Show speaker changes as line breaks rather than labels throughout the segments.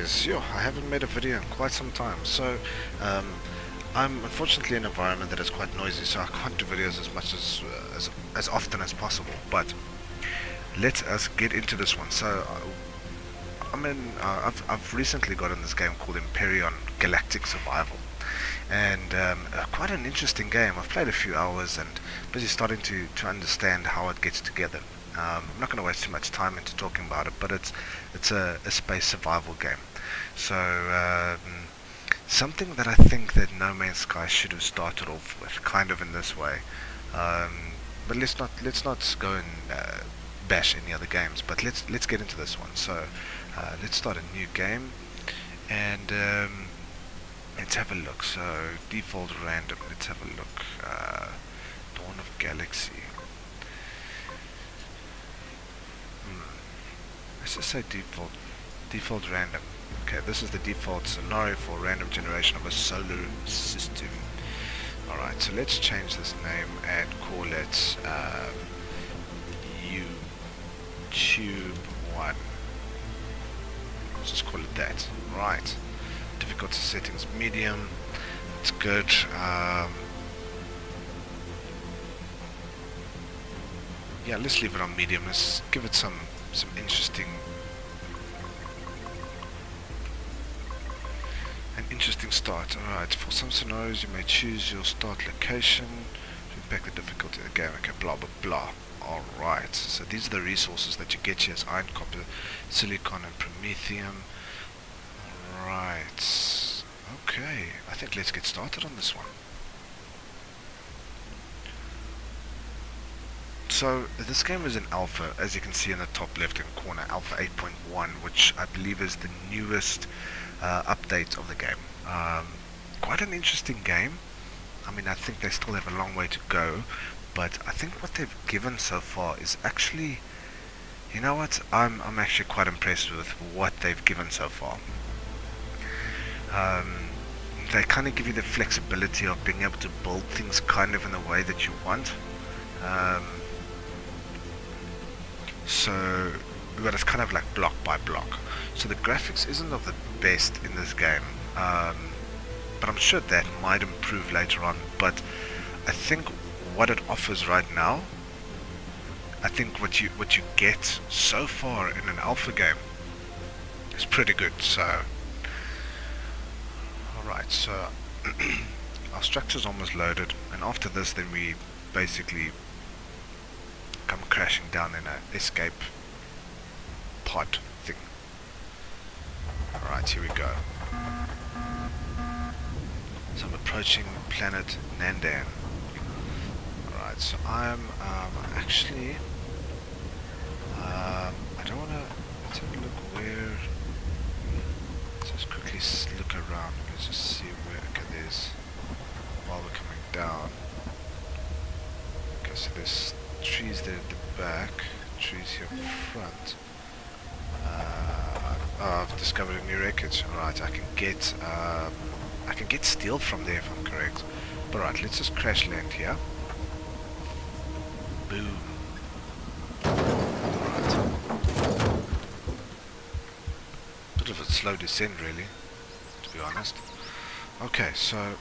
guys, I haven't made a video in quite some time, so I'm unfortunately in an environment that is quite noisy, so I can't do videos as much as often as possible. But let us get into this one. So I've recently gotten this game called Empyrion Galactic Survival, and quite an interesting game. I've played a few hours and busy starting to understand how it gets together. I'm not going to waste too much time into talking about it, but it's a space survival game. So something that I think that No Man's Sky should have started off with, kind of in this way. But let's not go and bash any other games. But let's get into this one. So let's start a new game, and let's have a look. So default random. Let's have a look. Dawn of Galaxy. Let's just say default random. Okay, this is the default scenario for random generation of a solar system. Alright, so let's change this name and call it YouTube 1. Let's just call it that. Right. Difficulty settings medium. It's good. Yeah, let's leave it on medium. Let's give it some interesting start. Alright, for some scenarios you may choose your start location to impact the difficulty of the game. Okay, blah blah blah. Alright, so these are the resources that you get here: as iron, copper, silicone and promethium. Alright, okay, I think let's get started on this one. So this game is in alpha, as you can see in the top left hand corner, alpha 8.1, which I believe is the newest update of the game. Quite an interesting game. I mean, I think they still have a long way to go, but I think what they've given so far is actually, you know what, I'm actually quite impressed with what they've given so far. They kind of give you the flexibility of being able to build things kind of in the way that you want. But it's kind of like block by block. So the graphics isn't of the best in this game, but I'm sure that might improve later on. But I think what it offers right now, I think what you get so far in an alpha game is pretty good. So alright, so our structure's almost loaded, and after this then we basically come crashing down in an escape pod thing. Alright, here we go. So I'm approaching planet Nandan. Alright, so I'm actually I don't wanna, let's have a look where, let's just quickly look around. Let's just see where, okay, there's, while we're coming down, okay, so there's trees there at the back, trees here in front. I've discovered a new wreckage. Alright, I can get steel from there if I'm correct. But alright, let's just crash land here. Boom. Alright. Bit of a slow descent really, to be honest. Okay, so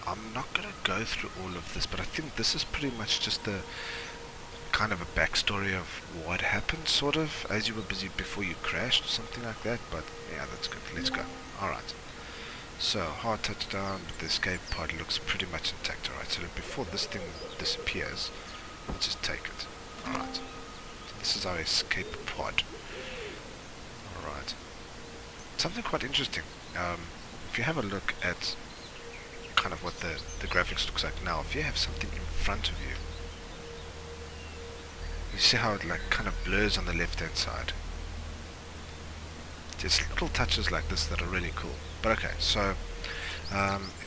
I'm not gonna go through all of this, but I think this is pretty much just a kind of a backstory of what happened, sort of, as you were busy before you crashed or something like that. But yeah, that's good. Let's go. Alright, so hard touchdown, but the escape pod looks pretty much intact. Alright, so before this thing disappears, we'll just take it. Alright, so this is our escape pod. Alright, something quite interesting. If you have a look at kind of what the graphics looks like now, if you have something in front of you, you see how it like kind of blurs on the left hand side. Just little touches like this that are really cool. But okay, so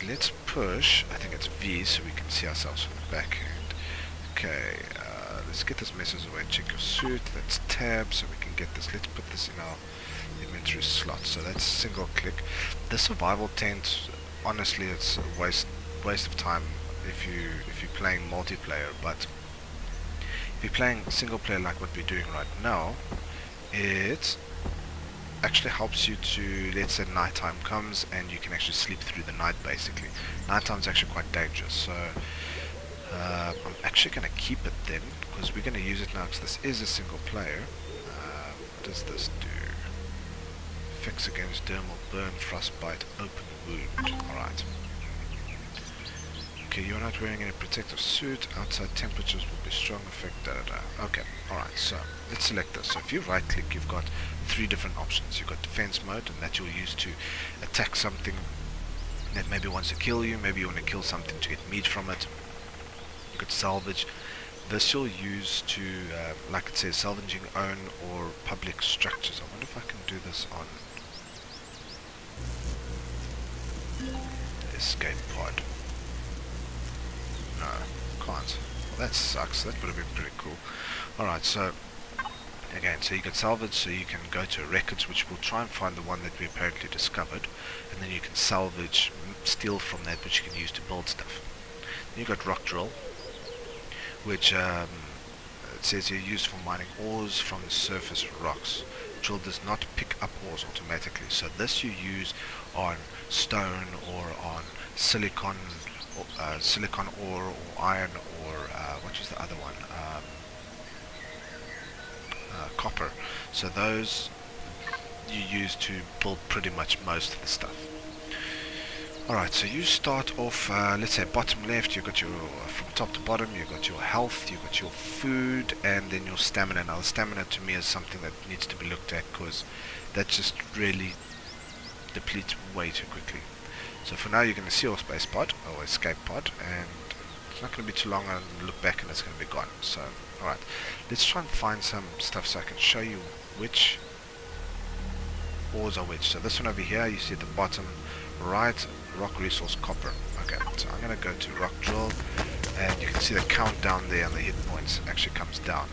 let's push, I think it's V, so we can see ourselves from the back end. Okay, let's get this message away. Check your suit, that's tab, so we can get this. Let's put this in our inventory slot. So that's single click. The survival tent, honestly, it's a waste of time if you're playing multiplayer. But if you're playing single player like what we're doing right now, it's actually helps you to, let's say nighttime comes and you can actually sleep through the night basically. Nighttime is actually quite dangerous, so I'm actually going to keep it then, because we're going to use it now because this is a single player. What does this do? Fix against dermal burn, frostbite, open wound. Alright. Okay, you're not wearing any protective suit. Outside temperatures will be strong effect. Da da da. Okay, alright, so let's select this. So if you right click, you've got 3 different options. You've got defense mode, and that you'll use to attack something that maybe wants to kill you. Maybe you want to kill something to get meat from it. You could salvage. This you'll use to, like it says, salvaging own or public structures. I wonder if I can do this on escape pod. No, can't. Well, that sucks. That would have been pretty cool. Alright, so again, so you can salvage, so you can go to records, which will try and find the one that we apparently discovered, and then you can salvage, steal from that, which you can use to build stuff. Then you got rock drill, which it says you're used for mining ores from the surface rocks. Drill does not pick up ores automatically, so this you use on stone or on silicon ore or iron or what was the other one? Copper. So those you use to build pretty much most of the stuff. Alright, so you start off, let's say bottom left, you got your, from top to bottom, you got your health, you got your food, and then your stamina. Now the stamina to me is something that needs to be looked at, because that just really depletes way too quickly. So for now you're going to see your space pod, or escape pod, and it's not going to be too long, and look back and it's going to be gone. So, alright, let's try and find some stuff so I can show you which ores are which. So this one over here, you see at the bottom right, rock resource copper. Okay, so I'm going to go to rock drill, and you can see the countdown there and the hit points actually comes down.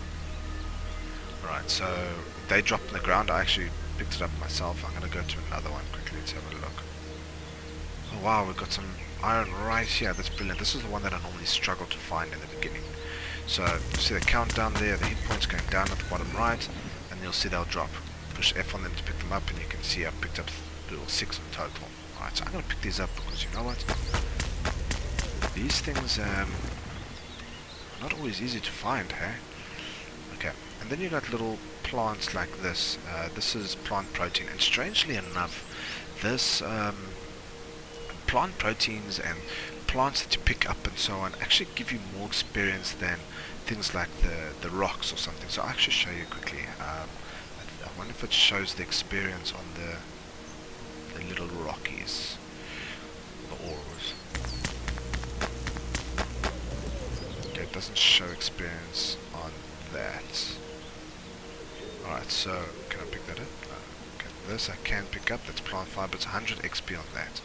Alright, so they drop in the ground. I actually picked it up myself. I'm going to go to another one quickly. Let's have a look. Oh wow, we've got some iron right here. That's brilliant. This is the one that I normally struggle to find in the beginning. So you see the countdown there, the hit points going down at the bottom right, and you'll see they'll drop. Push F on them to pick them up, and you can see I've picked up 6 in total. Alright, so I'm going to pick these up because you know what? These things are not always easy to find, hey? Okay, and then you got little plants like this. This is plant protein, and strangely enough, this plant proteins and plants that you pick up and so on actually give you more experience than things like the rocks or something. So I'll actually show you quickly. I wonder if it shows the experience on the little rockies, the ores. Okay, it doesn't show experience on that. Alright, so can I pick that up? Okay, this I can pick up. That's plant fiber. It's 100 XP on that.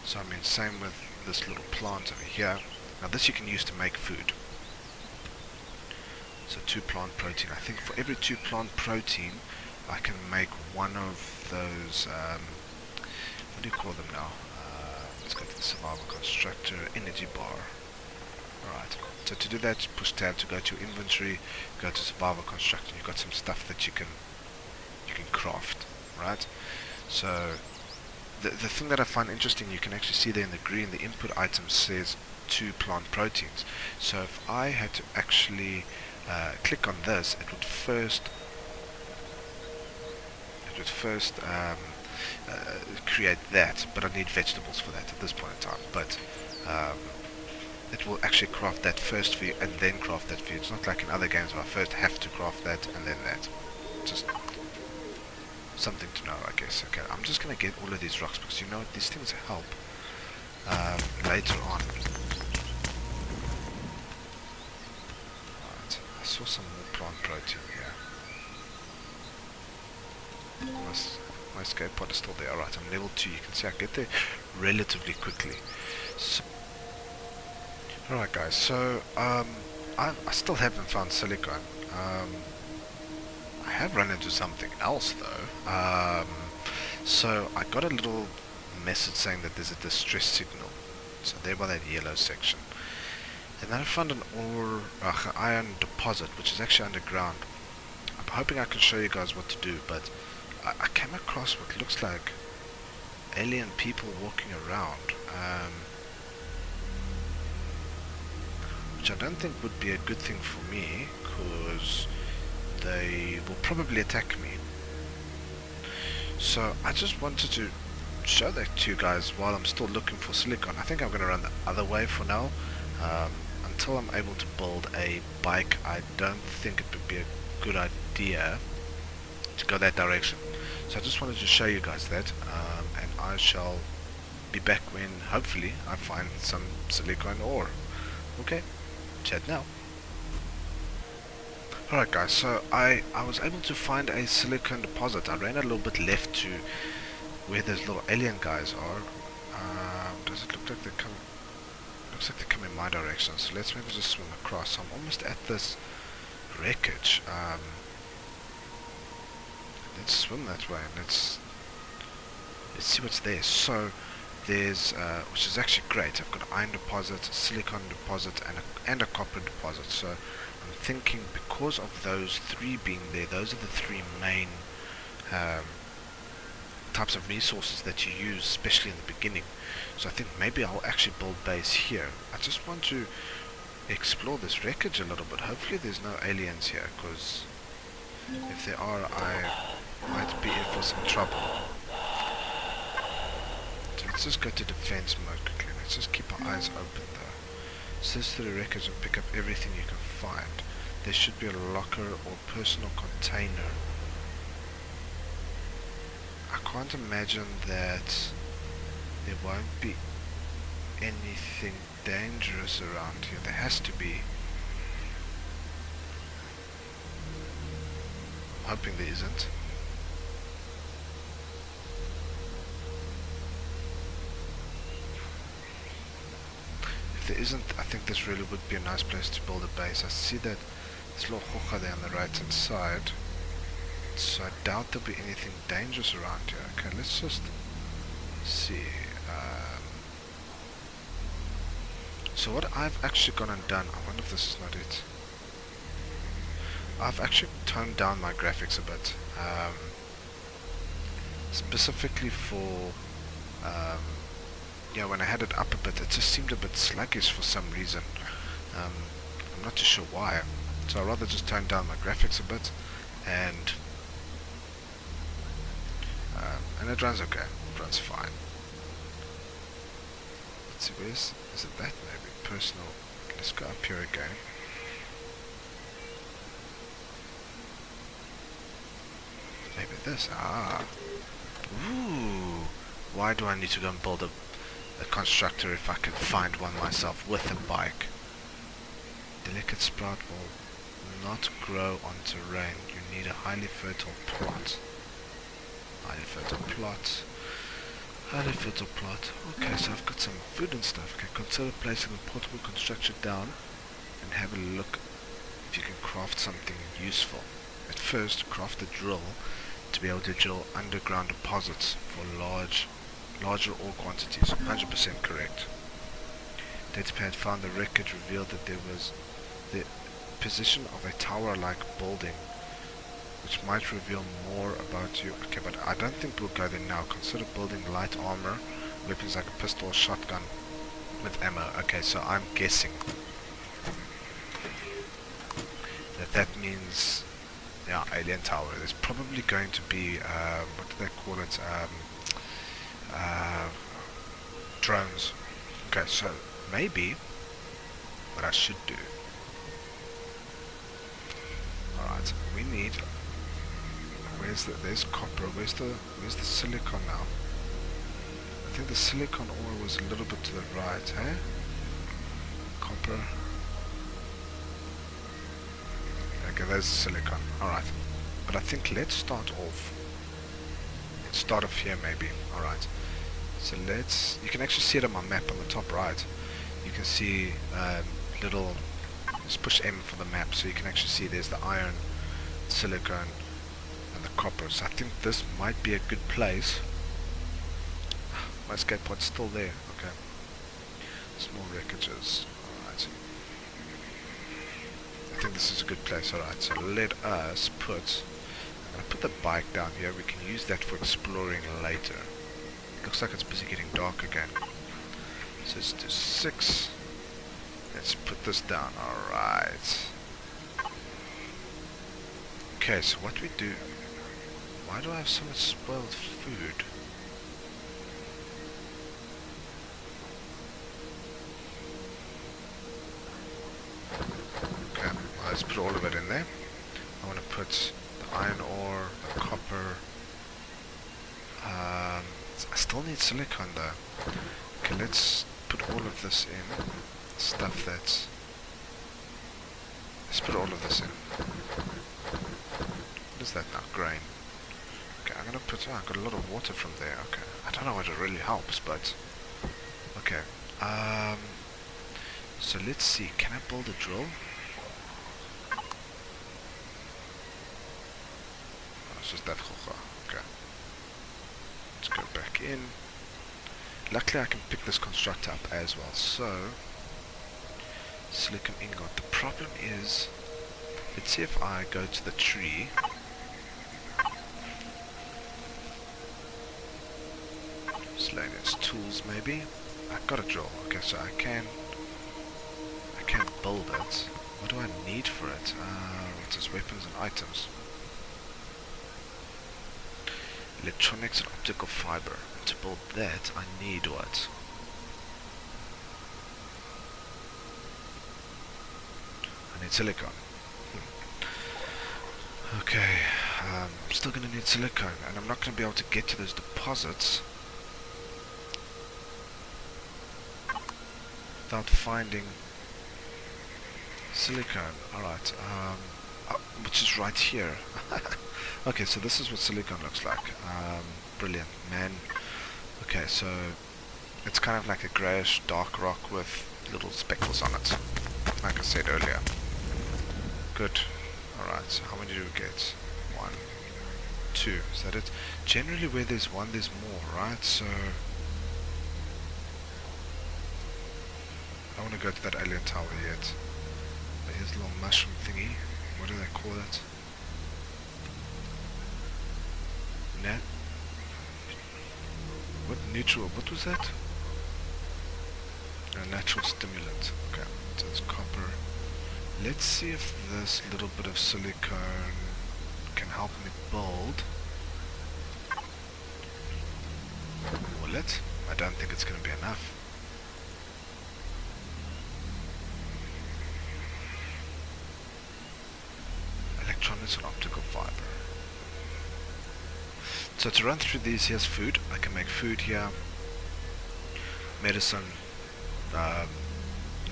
So I mean, same with this little plant over here. Now this you can use to make food. So 2 plant protein. I think for every 2 plant protein I can make one of those, what do you call them now? Let's go to the survival constructor, energy bar. Alright, so to do that, push tab to go to your inventory, go to survival constructor. You've got some stuff that you can craft, right? So the thing that I find interesting, you can actually see there in the green, the input item says 2 plant proteins. So if I had to actually click on this, it would first create that, but I need vegetables for that at this point in time. But it will actually craft that first for you and then craft that for you. It's not like in other games where I first have to craft that and then that. Just something to know, I guess. Okay, I'm just going to get all of these rocks because you know what, these things help later on. Right, I saw some more plant protein here. My escape pod is still there. Alright, I'm level 2. You can see I get there relatively quickly. So, alright guys, so I still haven't found silicone. I have run into something else though. So I got a little message saying that there's a distress signal. So there by that yellow section. And then I found an iron deposit which is actually underground. I'm hoping I can show you guys what to do, but I came across what looks like alien people walking around, which I don't think would be a good thing for me, because they will probably attack me. So I just wanted to show that to you guys while I'm still looking for silicone. I think I'm going to run the other way for now. Until I'm able to build a bike, I don't think it would be a good idea to go that direction. So I just wanted to show you guys that, and I shall be back when hopefully I find some silicone ore. Okay, chat now. Alright guys, so I was able to find a silicone deposit. I ran a little bit left to where those little alien guys are. Does it look like they're coming? Looks like they're coming in my direction, so let's maybe just swim across. So I'm almost at this wreckage. Let's swim that way and let's see what's there. So there's which is actually great. I've got an iron deposit, a silicon deposit, and a copper deposit. So I'm thinking, because of those three being there, those are the three main types of resources that you use, especially in the beginning. So I think maybe I'll actually build base here. I just want to explore this wreckage a little bit. Hopefully there's no aliens here, because if there are, I might be in for some trouble. So let's just go to defense mode quickly. Let's just keep our eyes open though. Search through the wreckage and pick up everything you can find. There should be a locker or personal container. I can't imagine that there won't be anything dangerous around here. There has to be. I'm hoping there isn't. If there isn't, I think this really would be a nice place to build a base. I see that there's a little hookah there on the right hand side, so I doubt there'll be anything dangerous around here. Okay, let's just see. So what I've actually gone and done, I wonder if this is not it. I've actually toned down my graphics a bit, specifically for yeah, when I had it up a bit, it just seemed a bit sluggish for some reason. I'm not too sure why. So I'd rather just tone down my graphics a bit, and it runs okay. It runs fine. Let's see, is it that maybe? Personal. Let's go up here again. Maybe this. Ah. Ooh. Why do I need to go and build a constructor if I can find one myself with a bike? Delicate sprout will not grow on terrain. You need a highly fertile plot. Highly fertile plot. Highly fertile plot. Okay, so I've got some food and stuff. Okay, consider placing a portable construction down and have a look if you can craft something useful. At first, craft a drill to be able to drill underground deposits for larger ore quantities. 100% correct. Datapad found the wreckage revealed that there was the position of a tower-like building, which might reveal more about you. Okay, but I don't think we'll go there now. Consider building light armor, weapons like a pistol or shotgun with ammo. Okay, so I'm guessing that means, yeah, alien tower. There's probably going to be, what do they call it, drones. Okay, so maybe what I should do, alright, we need, there's copper, where's the silicon now? I think the silicon ore was a little bit to the right, eh? Copper. Okay, there's silicon, alright. But I think let's start off here maybe, alright. So you can actually see it on my map on the top right. You can see little, just push M for the map, so you can actually see there's the iron, silicone, and the copper. So I think this might be a good place. My escape pod's still there, okay. Small wreckages, alright. I think this is a good place, alright. So let us put I'm going to put the bike down here. We can use that for exploring later. Looks like it's busy getting dark again. So let's do 6. Let's put this down. Alright. Okay, so what we do... Why do I have so much spoiled food? Okay, well, let's put all of it in there. I want to put the iron ore, the copper. I still need silicone though. Okay, let's put all of this in. Stuff that's... Let's put all of this in. What is that now? Grain. Okay, I'm gonna put... Oh, I got a lot of water from there. Okay. I don't know whether it really helps, but... Okay. So let's see. Can I build a drill? Oh, it's just that hookah. Okay. Let's go back in. Luckily I can pick this constructor up as well. So... Silicon ingot. The problem is... Let's see if I go to the tree... Miscellaneous tools maybe. I've got a drill. Okay, so I can build it. What do I need for it? What's this? Weapons and items. Electronics and optical fiber. To build that, I need what? I need silicone. Okay, I'm still going to need silicone, and I'm not going to be able to get to those deposits without finding silicone. Alright, which is right here. Okay, so this is what silicone looks like. Brilliant, man. Okay, so it's kind of like a greyish dark rock with little speckles on it, like I said earlier. Good. Alright, so how many do we get? 1, 2, is that it? Generally where there's one, there's more, right? So I don't want to go to that alien tower yet. But here's a little mushroom thingy. What do they call it? What neutral? What was that? A natural stimulant. Okay, so it's copper. Let's see if this little bit of silicone can help me build. Will it? I don't think it's going to be enough. Electronics and optical fiber. So to run through these, here's food. I can make food here. Medicine.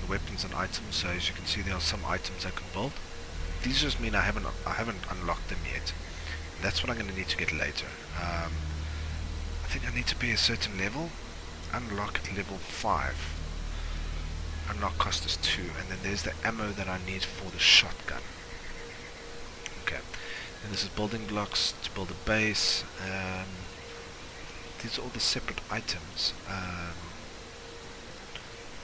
Weapons and items. So as you can see, there are some items I can build. These just mean I haven't unlocked them yet. That's what I'm going to need to get later. I think I need to be a certain level. Unlock at level 5. Unlock cost is 2, and then there's the ammo that I need for the shotgun. Okay. And this is building blocks to build a base. These are all the separate items.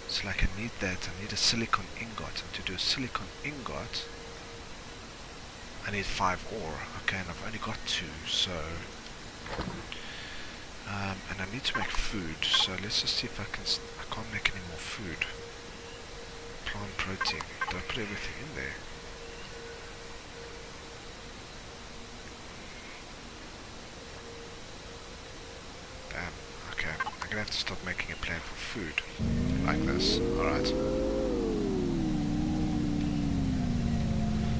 So like I need that. I need a silicon ingot, and to do a silicon ingot I need 5 ore. Okay, and I've only got 2, so and I need to make food, so let's just see if I can't make any more food. Plant protein. Do I put everything in there? Damn, okay. I'm gonna have to start making a plan for food. Like this. Alright.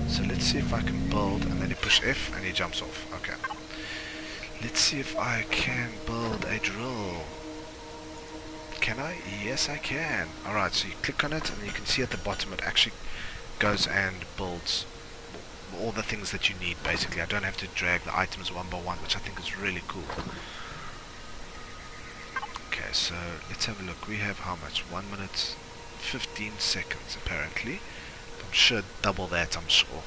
So let's see if I can build, and then you push F and he jumps off. Okay. Let's see if I can build a drill. Can I? Yes, I can. Alright, so you click on it and you can see at the bottom it actually goes and builds all the things that you need, basically. I don't have to drag the items one by one, which I think is really cool. Okay, so let's have a look. We have how much? 1 minute 15 seconds apparently. I'm sure double that, I'm sure.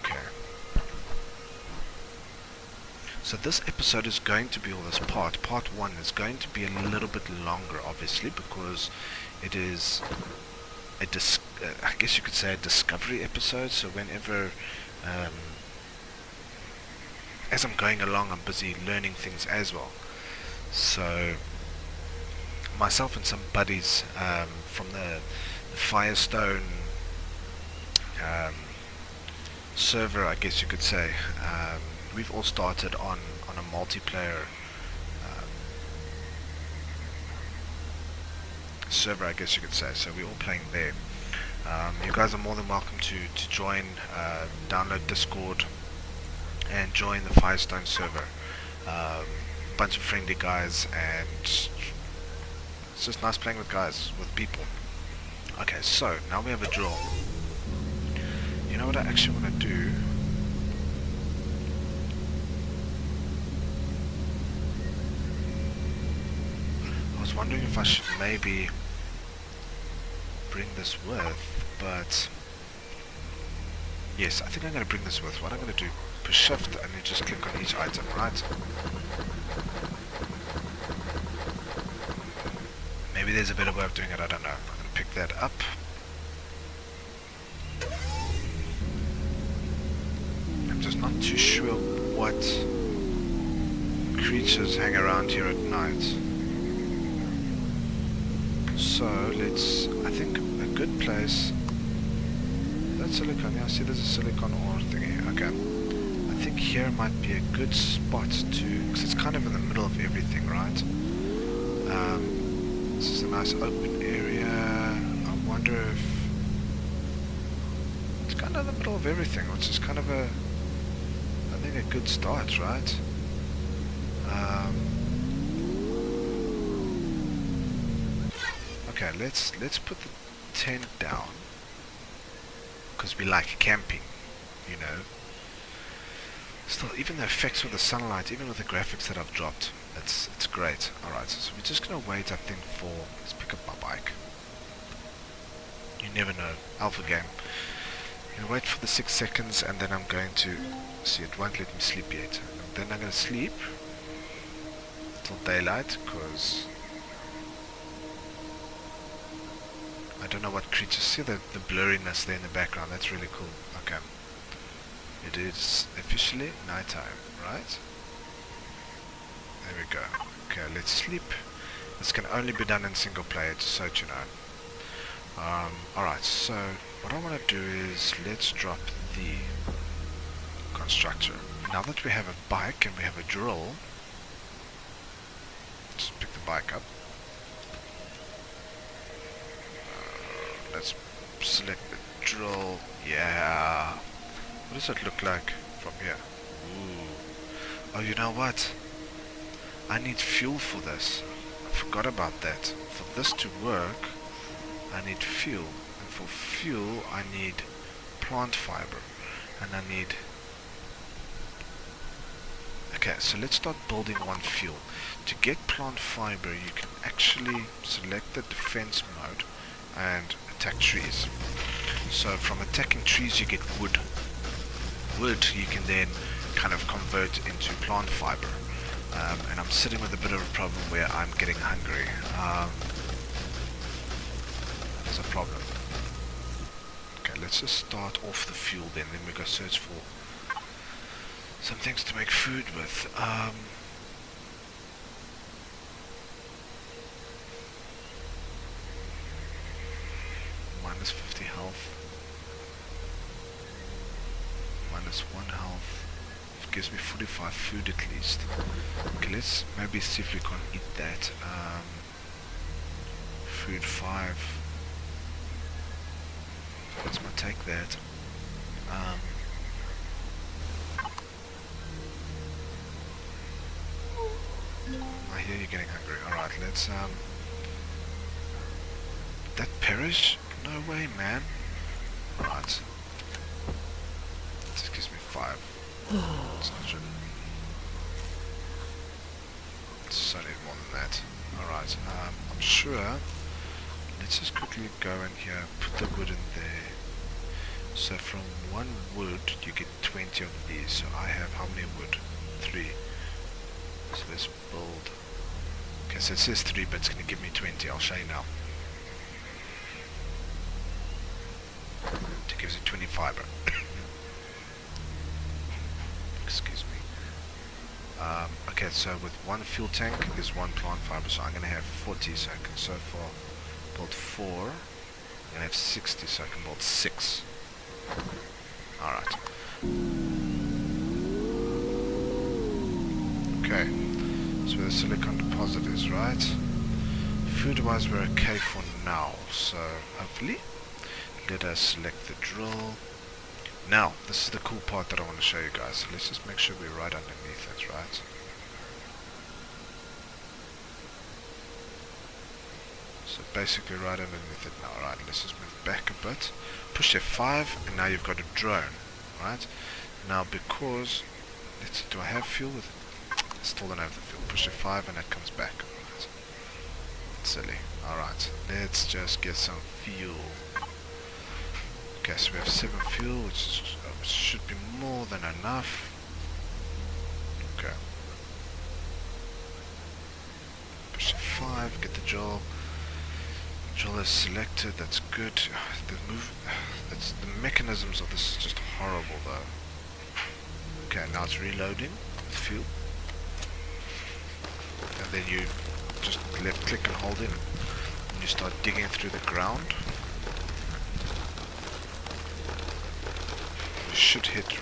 Okay. So this episode is going to be, all this part 1 is going to be a little bit longer, obviously, because it is a I guess you could say a discovery episode. So whenever as I'm going along, I'm busy learning things as well. So myself and some buddies from the Firestone um, server, I guess you could say, we've all started on a multiplayer server, I guess you could say. So we're all playing there. You guys are more than welcome to join, download Discord, and join the Firestone server. Bunch of friendly guys, and it's just nice playing with guys, with people. Okay, so now we have a drill. You know what I actually want to do? I was wondering if I should maybe bring this with, but yes, I think I'm going to bring this with. What I'm going to do, push shift and then just click on each item, right? Maybe there's a better way of doing it, I don't know. I'm going to pick that up. I'm just not too sure what creatures hang around here at night. So let's, I think a good place, that's silicone, yeah, I see there's a silicone ore thingy, okay. I think here might be a good spot to, because it's kind of in the middle of everything, right? This is a nice open area. I wonder if it's kind of in the middle of everything, which is kind of a, I think a good start, right? Okay, let's put the tent down, because we like camping, you know. Still, even the effects with the sunlight, even with the graphics that I've dropped, it's great. Alright, so we're just gonna wait, I think, for, let's pick up my bike. You never know, alpha game. I'm gonna wait for the 6 seconds, and then I'm going to, see, it won't let me sleep yet. And then I'm gonna sleep till daylight, because I don't know what creatures. See the blurriness there in the background, that's really cool. Okay. It is officially nighttime, right? There we go. Okay, let's sleep. This can only be done in single player, just so you know. Alright, so what I want to do is let's drop the constructor. Now that we have a bike and we have a drill, let's pick the bike up. Let's select the drill. Yeah. What does it look like from here? Ooh. Oh, you know what? I need fuel for this. I forgot about that. For this to work, I need fuel. And for fuel, I need plant fiber. And I need... Okay, so let's start building one fuel. To get plant fiber, you can actually select the defense mode and attack trees. So from attacking trees you get wood. Wood you can then kind of convert into plant fiber. And I'm sitting with a bit of a problem where I'm getting hungry. There's a problem. Okay, let's just start off the fuel then we go search for some things to make food with. Minus 50 health, minus 1 health. It gives me 45 food at least. Okay, let's maybe see if we can eat that. Food 5. Let's go take that. I hear you're getting hungry. Alright, let's that perish? No way, man. Alright. This gives me 5. It's not really. It's only more than that. Alright, I'm sure. Let's just quickly go in here, put the wood in there. So from 1 wood, you get 20 of these. So I have how many wood? 3. So let's build. Okay, so it says 3, but it's going to give me 20. I'll show you now. It gives you 20 fiber. Excuse me. Okay, so with one fuel tank is one plant fiber, so I'm going to have 40, so I can so far build 4, and I have 60, so I can build 6. Alright. Okay, so where the silicon deposit is, right? Food-wise we're okay for now, so hopefully let us select the drill. Now, this is the cool part that I want to show you guys, so let's just make sure we're right underneath it, right? So basically right underneath it now, right? Let's just move back a bit, push F5, and now you've got a drone, right? Now because, let's see, do I have fuel with it? I still don't have the fuel. Push F5 and it comes back, right? Silly. Alright, let's just get some fuel. Okay, so we have 7 fuel, which should be more than enough. Okay. Push F5, get the drill. Drill is selected, that's good. The mechanisms of this is just horrible though. Okay, now it's reloading with fuel. And then you just left click and hold it, and you start digging through the ground. You should hit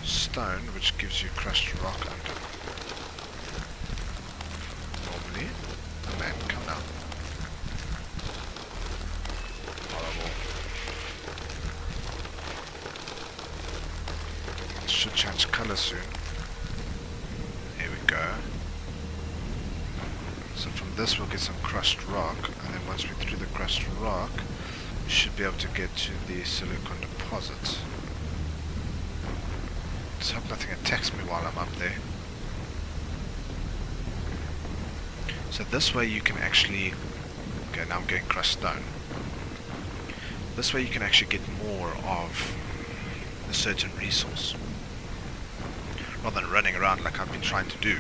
stone, which gives you crushed rock under. Normally. Oh man, come now. Horrible. It should change color soon. Here we go. So from this we'll get some crushed rock, and then once we're through the crushed rock, we should be able to get to the silicon deposit. Just hope nothing attacks me while I'm up there. So this way you can actually... Okay, now I'm getting crushed stone. This way you can actually get more of a certain resource, rather than running around like I've been trying to do.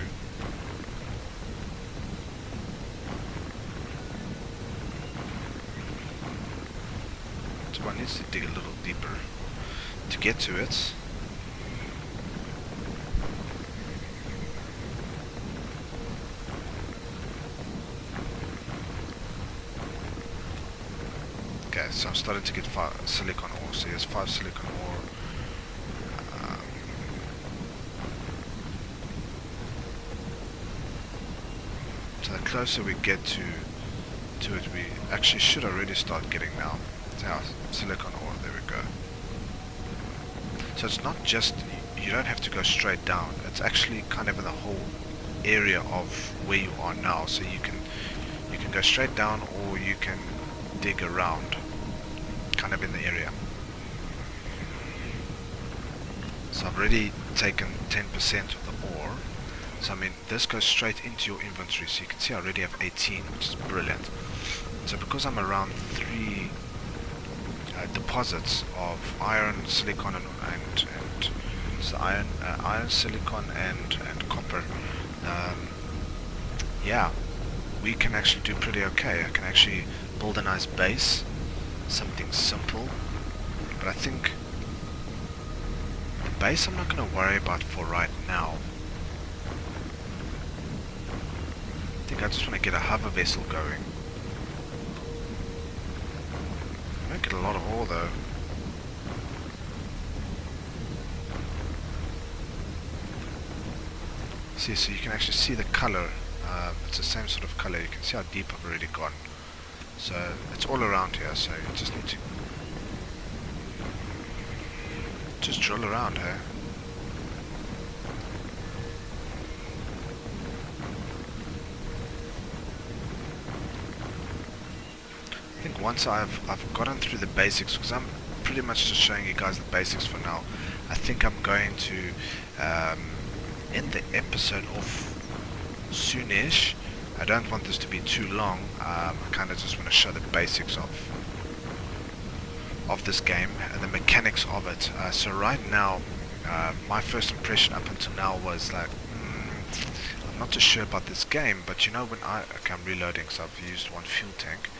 So one needs to dig a little deeper to get to it. Okay, so I'm starting to get silicon ore. So here's 5 silicon ore. So the closer we get to it, we actually should already start getting now. Now, silicon ore, there we go. So it's not just, you don't have to go straight down. It's actually kind of in the whole area of where you are now. So you can go straight down, or you can dig around, kind of in the area. So I've already taken 10% of the ore. So I mean, this goes straight into your inventory. So you can see I already have 18, which is brilliant. So because I'm around 3 deposits of iron, silicon, and so iron, silicon, and copper, yeah, we can actually do pretty okay. I can actually build a nice base, something simple, but I think the base I'm not going to worry about for right now. I think I just want to get a hover vessel going. I don't get a lot of ore though. See, so you can actually see the color. It's the same sort of color. You can see how deep I've already gone. So it's all around here. So you just need to just drill around here. I think once I've gotten through the basics, because I'm pretty much just showing you guys the basics for now. I think I'm going to end the episode off soonish. I don't want this to be too long. I kind of just want to show the basics of this game and the mechanics of it. So right now, my first impression up until now was like, I'm not too sure about this game, but you know, when okay, I'm reloading, so I've used 1 fuel tank.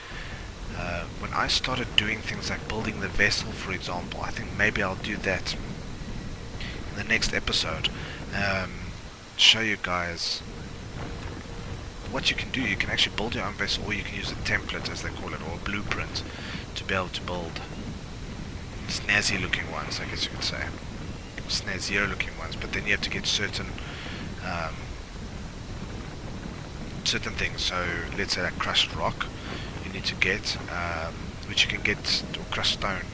When I started doing things like building the vessel, for example, I think maybe I'll do that in the next episode. show you guys what you can do. You can actually build your own vessel, or you can use a template, as they call it, or a blueprint, to be able to build snazzy looking ones, I guess you could say. Snazzier looking ones, but then you have to get certain certain things. So let's say like crushed rock you need to get, which you can get, or crushed stone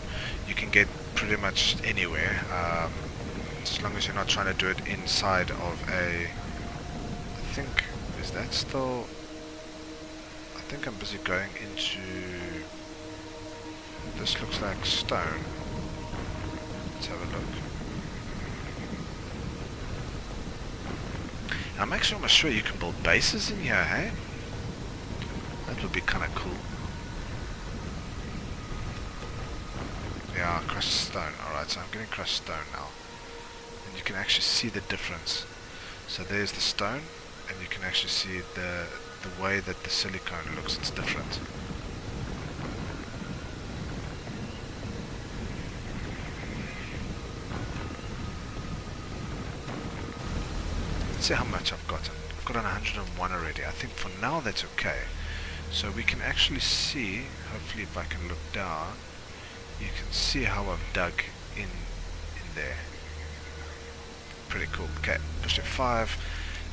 you can get pretty much anywhere, as long as you're not trying to do it inside of a, I think, is that still, I think I'm busy going into, this looks like stone. Let's have a look. I'm actually almost sure you can build bases in here, hey? That would be kind of cool. Yeah, crushed stone. Alright, so I'm getting crushed stone now. And you can actually see the difference. So there's the stone, and you can actually see the way that the silicone looks. It's different. Let's see how much I've gotten. I've got on 101 already. I think for now that's okay. So we can actually see, hopefully if I can look down, you can see how I've dug in there. Pretty cool. Okay, push F5.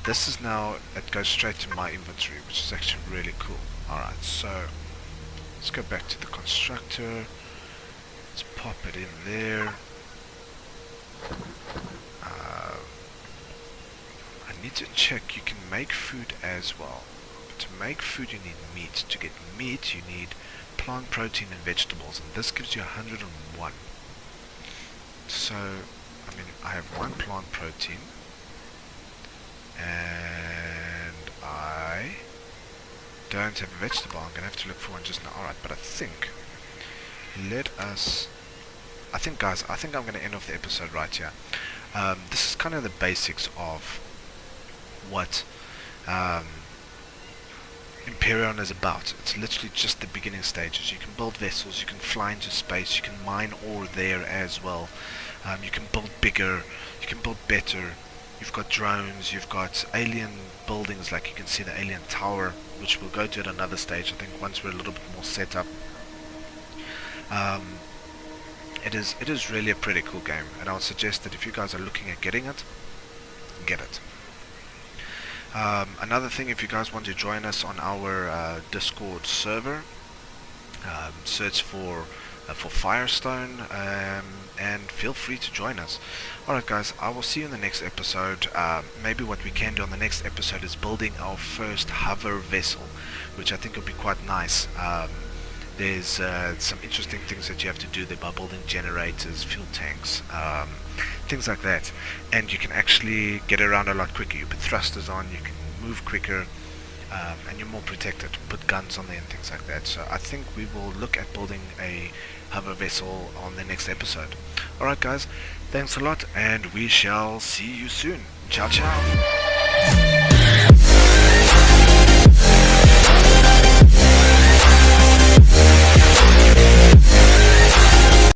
This is now, it goes straight to my inventory, which is actually really cool. Alright, so let's go back to the constructor. Let's pop it in there. I need to check, you can make food as well. But to make food you need meat. To get meat you need plant protein and vegetables, and this gives you 101. So, I mean, I have one plant protein, and I don't have a vegetable. I'm going to have to look for one just now. Alright, but I think, I think guys, I think I'm going to end off the episode right here. This is kind of the basics of what Empyrion is about. It's literally just the beginning stages. You can build vessels, you can fly into space, you can mine ore there as well. You can build bigger, you can build better. You've got drones, you've got alien buildings, like you can see the alien tower, which we'll go to at another stage, I think, once we're a little bit more set up. It is really a pretty cool game, and I would suggest that if you guys are looking at getting it, get it. Another thing, if you guys want to join us on our Discord server, search for Firestone, and feel free to join us. Alright guys, I will see you in the next episode. Maybe what we can do on the next episode is building our first hover vessel, which I think will be quite nice. There's some interesting things that you have to do there by building generators, fuel tanks, things like that, and you can actually get around a lot quicker. You put thrusters on, you can move quicker, and you're more protected. Put guns on there and things like that. So I think we will look at building a hover vessel on the next episode. Alright guys, thanks a lot, and we shall see you soon. Ciao ciao.